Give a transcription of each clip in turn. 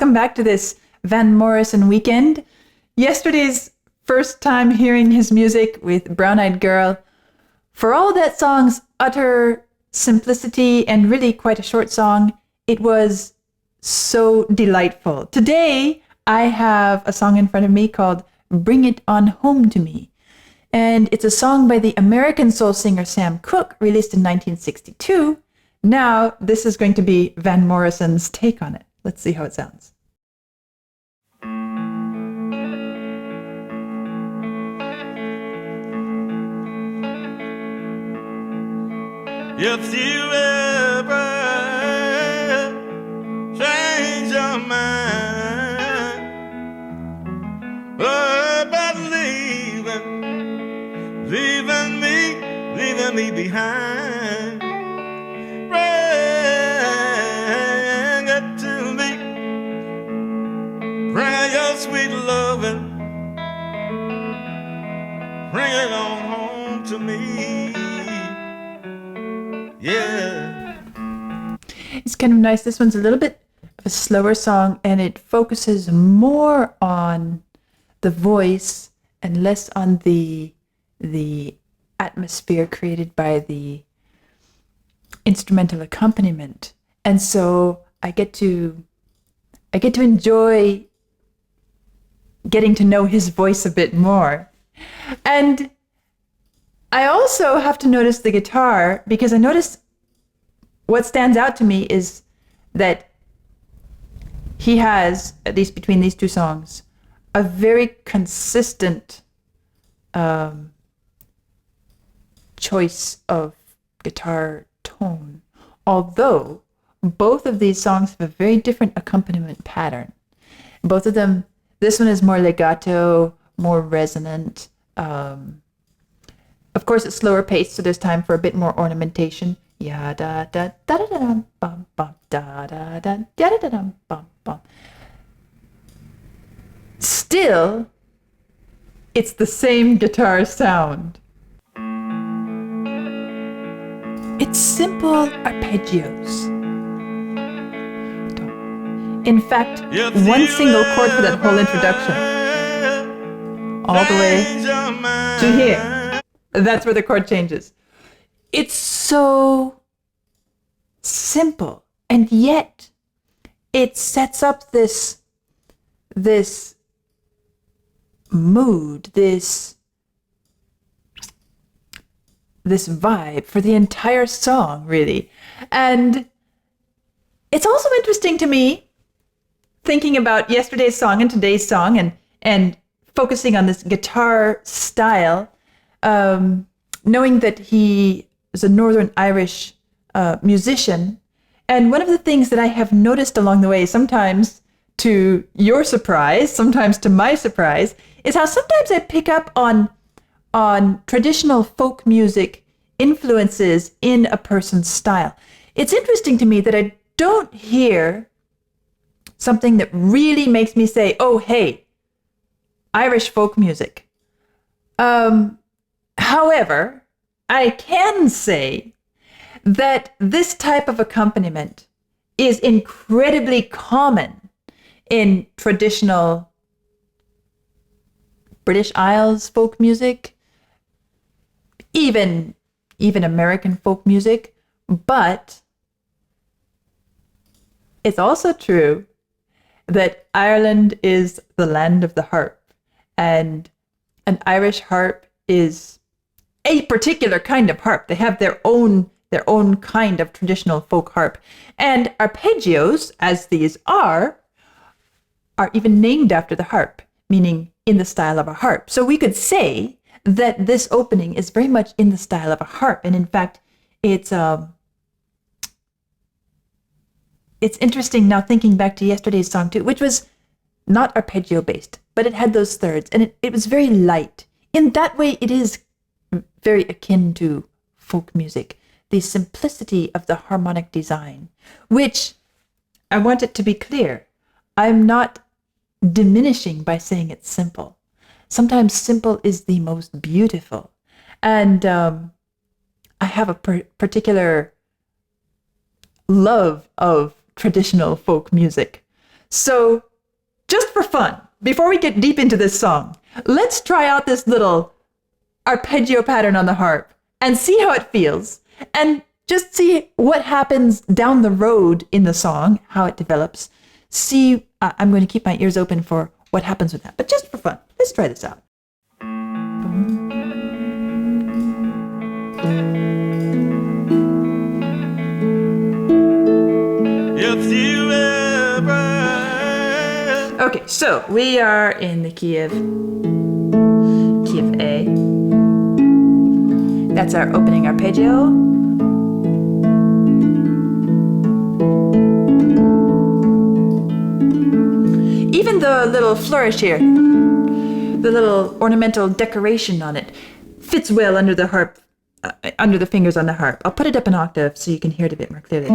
welcome back to this Van Morrison weekend. Yesterday's first time hearing his music with Brown Eyed Girl. For all that song's utter simplicity and really quite a short song, it was so delightful. Today, I have a song in front of me called Bring It On Home to Me. And it's a song by the American soul singer Sam Cooke, released in 1962. Now, this is going to be Van Morrison's take on it. Let's see how it sounds. If you ever change your mind about leaving me behind, bring it to me, bring your sweet loving, bring it on home to me. Yeah. It's kind of nice. This one's a little bit of a slower song, and it focuses more on the voice and less on the atmosphere created by the instrumental accompaniment. And so I get to enjoy getting to know his voice a bit more. And I also have to notice the guitar, because I notice what stands out to me is that he has, at least between these two songs, a very consistent choice of guitar tone, although both of these songs have a very different accompaniment pattern. Both of them, this one is more legato, more resonant. Of course, it's slower paced, so there's time for a bit more ornamentation. Ya da da da da da dum bum bum da da da da da dum bum bum. Still, it's the same guitar sound. It's simple arpeggios. In fact, one single chord for that whole introduction, all the way to here. That's where the chord changes. It's so simple, and yet it sets up this mood, this vibe for the entire song, really. And it's also interesting to me, thinking about yesterday's song and today's song, and focusing on this guitar style, knowing that he is a Northern Irish musician. And one of the things that I have noticed along the way, sometimes to your surprise, sometimes to my surprise, is how sometimes I pick up on traditional folk music influences in a person's style. It's interesting to me that I don't hear something that really makes me say, oh, hey, Irish folk music. However, I can say that this type of accompaniment is incredibly common in traditional British Isles folk music, even American folk music. But it's also true that Ireland is the land of the harp, and an Irish harp is a particular kind of harp. They have their own kind of traditional folk harp. And arpeggios, as these are even named after the harp, meaning in the style of a harp. So we could say that this opening is very much in the style of a harp. And in fact, it's interesting now thinking back to yesterday's song too, which was not arpeggio based, but it had those thirds, and it was very light. In that way, it is very akin to folk music, the simplicity of the harmonic design, which, I want it to be clear, I'm not diminishing by saying it's simple. Sometimes simple is the most beautiful. And I have a particular love of traditional folk music. So just for fun, before we get deep into this song, let's try out this little arpeggio pattern on the harp and see how it feels, and just see what happens down the road in the song, how it develops. See, I'm going to keep my ears open for what happens with that, but just for fun, let's try this out. If you ever Okay, so we are in the key of A. That's our opening arpeggio. Even the little flourish here, the little ornamental decoration on it, fits well under the harp, under the fingers on the harp. I'll put it up an octave so you can hear it a bit more clearly.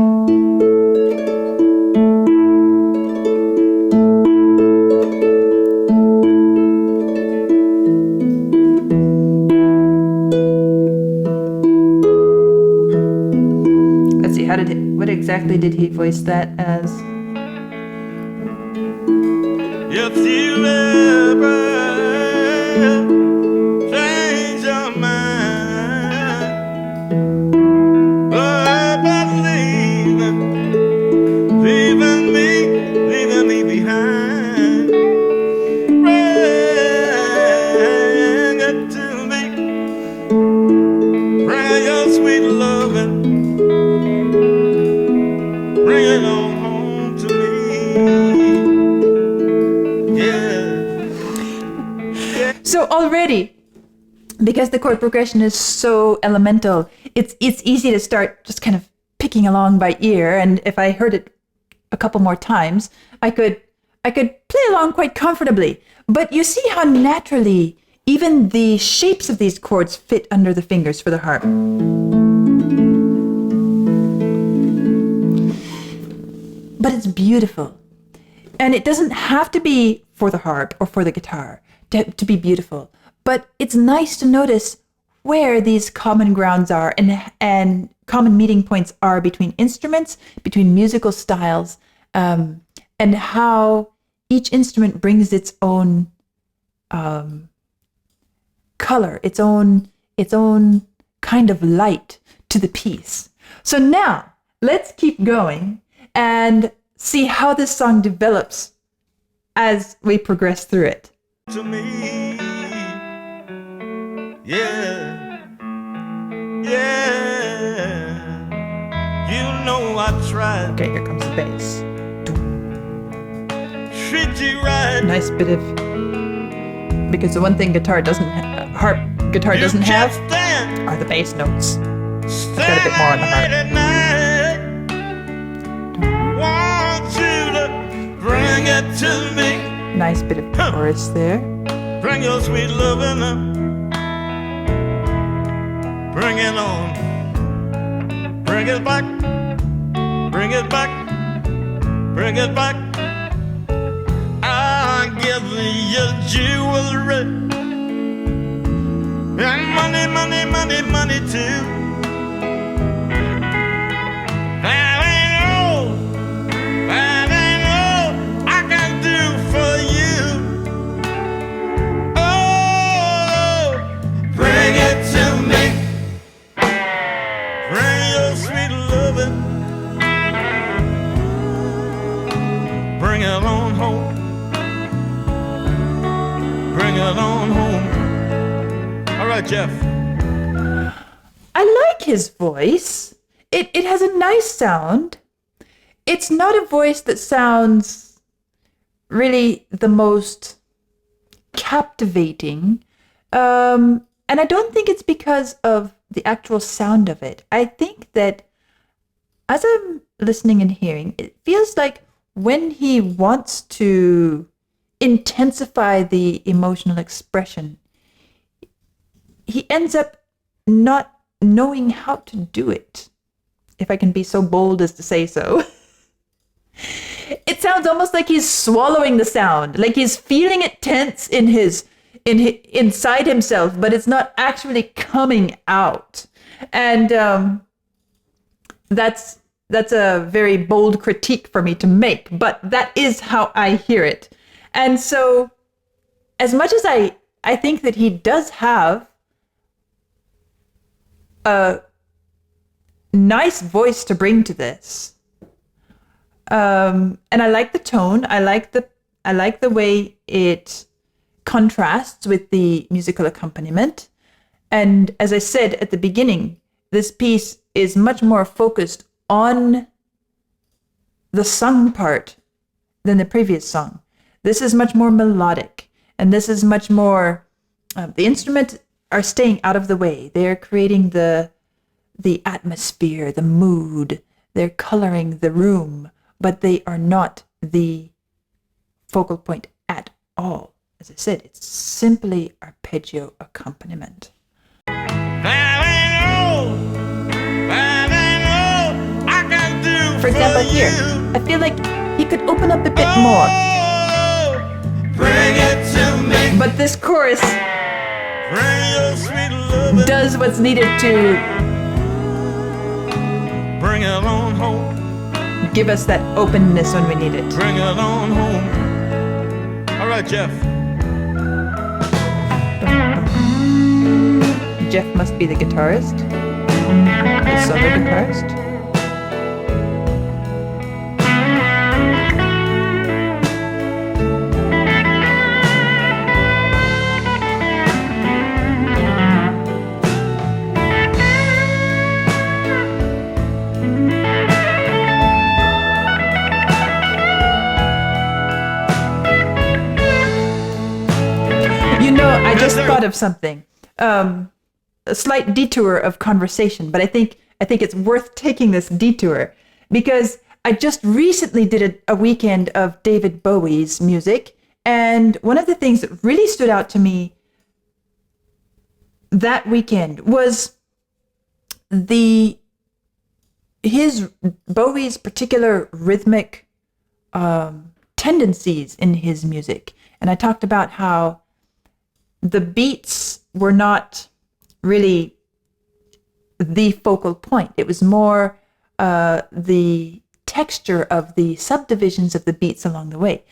Let's see, what exactly did he voice that as? If you ever change your mind about leaving me behind, bring it to me, bring your sweet loving, bring it on home to me. So already, because the chord progression is so elemental, it's easy to start just kind of picking along by ear. And if I heard it a couple more times, I could play along quite comfortably. But you see how naturally even the shapes of these chords fit under the fingers for the harp. But it's beautiful. And it doesn't have to be for the harp or for the guitar to be beautiful. But it's nice to notice where these common grounds are and common meeting points are between instruments, between musical styles, and how each instrument brings its own color, its own kind of light to the piece. So now let's keep going and see how this song develops as we progress through it. To me, yeah, you know I tried. Okay, here comes the bass. Treat you right. Nice bit of, because the one thing guitar doesn't have are the bass notes. I've got a bit more on the harp. Want you to bring it to me. Nice bit of chorus there. Bring your sweet loving up. Bring it on. Bring it back. Bring it back. Bring it back. I'll give you jewelry. And money, money, money, money too. That ain't all I can do for you. Oh, bring it to me. Bring your sweet loving. Bring it on home. Bring it on home. All right, Jeff. I like his voice. It has a nice sound. It's not a voice that sounds really the most captivating. And I don't think it's because of the actual sound of it. I think that as I'm listening and hearing, it feels like when he wants to intensify the emotional expression, he ends up not knowing how to do it, if I can be so bold as to say so. It sounds almost like he's swallowing the sound, like he's feeling it tense inside himself, but it's not actually coming out. And that's that's a very bold critique for me to make, but that is how I hear it. And so as much as I think that he does have a nice voice to bring to this, and I like the tone, I like the way it contrasts with the musical accompaniment. And as I said at the beginning, this piece is much more focused on the sung part than the previous song. This is much more melodic, and this is much more, the instruments are staying out of the way. They're creating the atmosphere, the mood, they're coloring the room, but they are not the focal point at all. As I said, it's simply arpeggio accompaniment. For example, here, I feel like he could open up a bit more. Bring it to me. But this chorus Bring your sweet love. does what's needed to Bring it on home. give us that openness when we need it. Bring it on home. All right, Jeff. Jeff must be the guitarist, the solo guitarist. I just thought of something. A slight detour of conversation, but I think it's worth taking this detour because I just recently did a weekend of David Bowie's music, and one of the things that really stood out to me that weekend was Bowie's particular rhythmic tendencies in his music. And I talked about how the beats were not really the focal point. It was more the texture of the subdivisions of the beats along the way.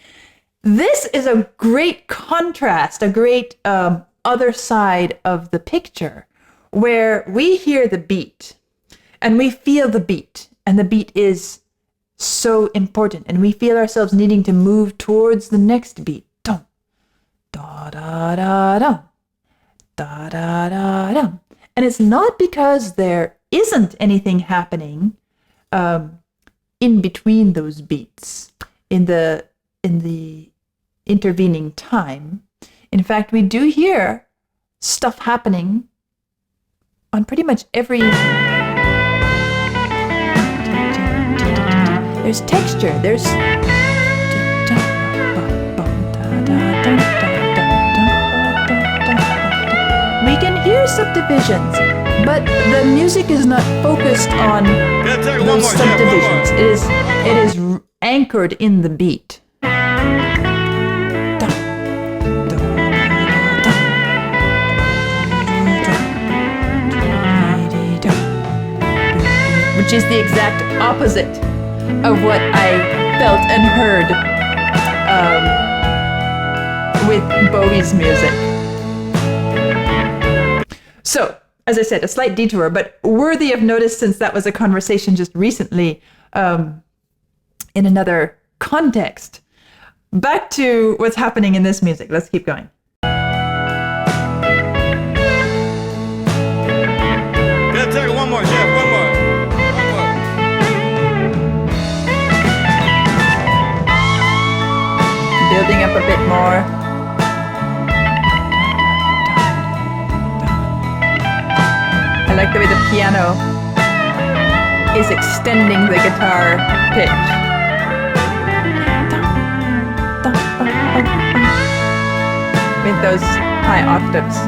This is a great contrast, a great other side of the picture, where we hear the beat and we feel the beat, and the beat is so important, and we feel ourselves needing to move towards the next beat. Dum, da da da dum, da da da dum. And it's not because there isn't anything happening in between those beats in the intervening time. In fact, we do hear stuff happening on pretty much every. There's texture. There's. We can hear subdivisions, but the music is not focused on those subdivisions. It is anchored in the beat. Which is the exact opposite of what I felt and heard with Bowie's music. So, as I said, a slight detour, but worthy of notice since that was a conversation just recently in another context. Back to what's happening in this music. Let's keep going. Gotta take one more, Jeff, one more. Building up a bit more. I like the way the piano is extending the guitar pitch. With those high octaves.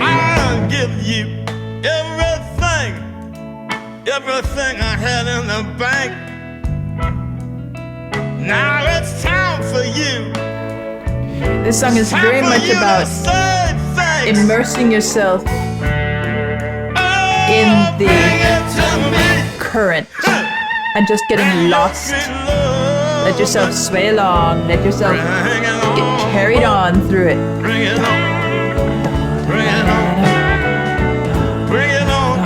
I'll give you everything I had in the bank. This song is very much about immersing yourself in the current and just getting lost. Let yourself sway along. Let yourself get carried on through it. Bring it on. Bring it on. Bring it on.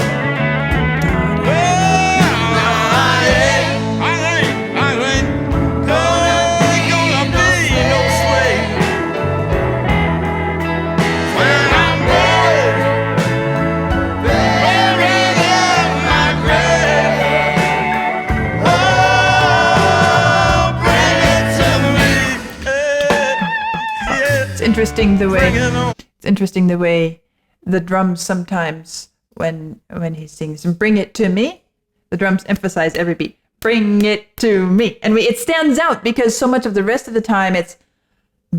It's interesting the way the drums sometimes when he sings "Bring it to me," the drums emphasize every beat. Bring it to me, and it stands out because so much of the rest of the time it's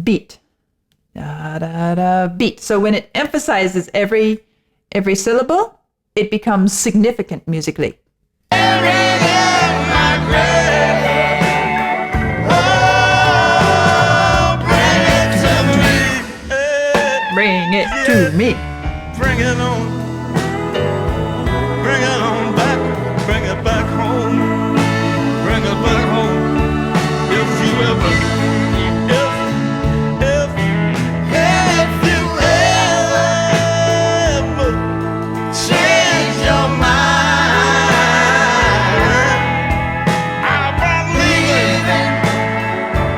beat, da da da beat. So when it emphasizes every syllable, it becomes significant musically. Bring it to me. Bring it on. Bring it on back. Bring it back home. Bring it back home. If you ever change your mind, I'll probably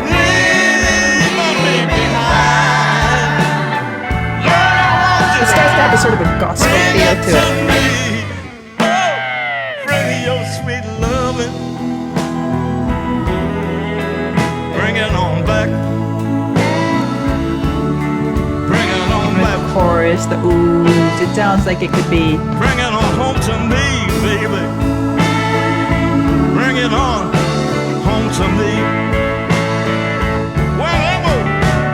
leave me behind. It starts to have a sort of a gospel feel to it. Bring your sweet loving. Bring it on back. Bring it on back. The chorus, the oohs, it sounds like it could be. Bring it on home to me, baby. Bring it on home to me.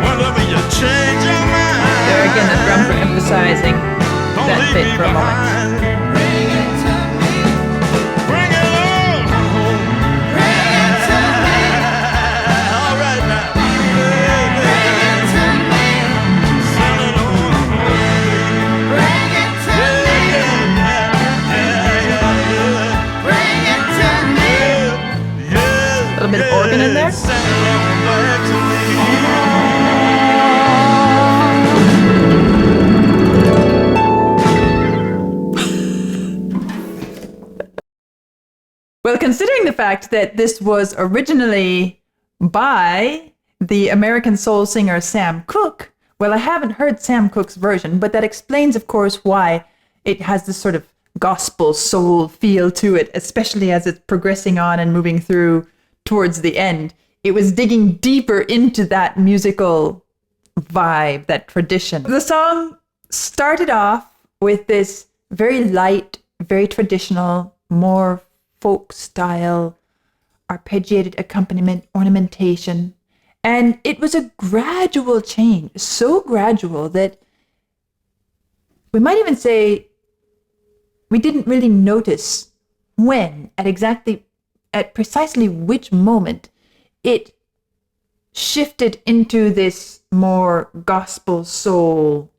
Whenever you change your mind. There again, the drums are emphasizing that bit for a moment. Bring it to me. Bring it on home. Bring it to me. All right now. Bring it to me. Send it on home. Bring it to me. Bring it to me. A little bit of organ in there. Send it on back to me. Well, considering the fact that this was originally by the American soul singer Sam Cooke, well, I haven't heard Sam Cooke's version, but that explains, of course, why it has this sort of gospel soul feel to it, especially as it's progressing on and moving through towards the end. It was digging deeper into that musical vibe, that tradition. The song started off with this very light, very traditional, more folk style, arpeggiated accompaniment, ornamentation. And it was a gradual change, so gradual that we might even say we didn't really notice when, at precisely which moment it shifted into this more gospel soul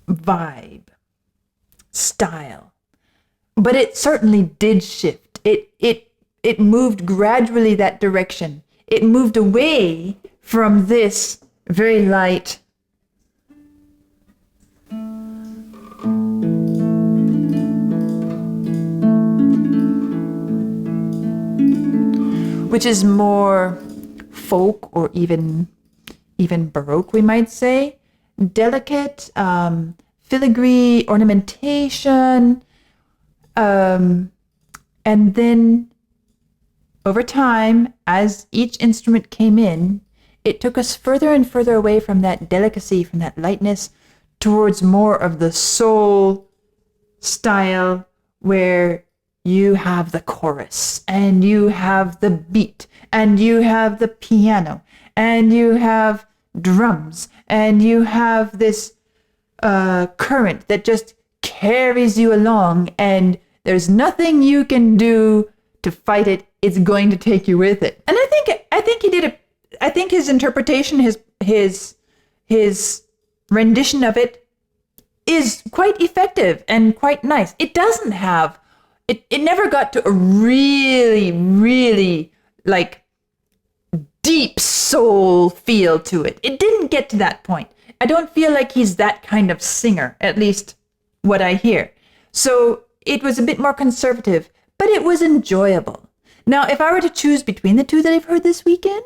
vibe, style. But it certainly did shift. It moved gradually that direction. It moved away from this very light which is more folk or even Baroque, we might say. Delicate, filigree ornamentation, and then over time, as each instrument came in, it took us further and further away from that delicacy, from that lightness, towards more of the soul style where you have the chorus and you have the beat and you have the piano and you have drums and you have this current that just carries you along, and there's nothing you can do to fight it. It's going to take you with it. And I think think his interpretation, his rendition of it is quite effective and quite nice. It doesn't have, it never got to a really, really like deep soul feel to it. It didn't get to that point. I don't feel like he's that kind of singer, at least what I hear. So it was a bit more conservative, but it was enjoyable. Now, if I were to choose between the two that I've heard this weekend,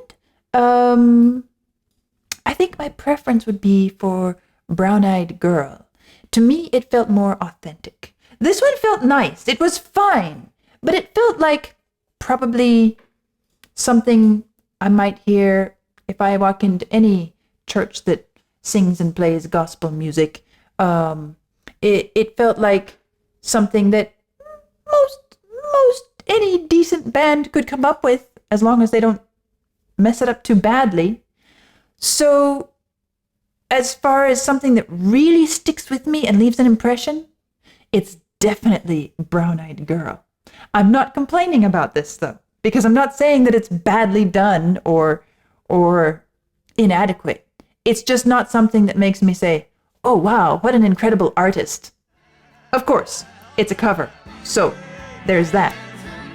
I think my preference would be for Brown-Eyed Girl. To me, it felt more authentic. This one felt nice. It was fine, but it felt like probably something I might hear if I walk into any church that sings and plays gospel music. It felt like something that most any decent band could come up with, as long as they don't mess it up too badly. So as far as something that really sticks with me and leaves an impression, it's definitely Brown-Eyed Girl. I'm not complaining about this though, because I'm not saying that it's badly done or inadequate. It's just not something that makes me say, oh wow, what an incredible artist. Of course, it's a cover, so there's that.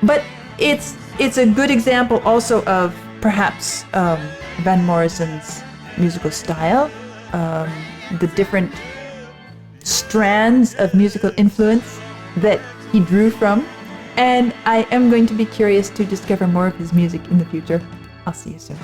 But it's a good example also of perhaps Van Morrison's musical style, the different strands of musical influence that he drew from. And I am going to be curious to discover more of his music in the future. I'll see you soon.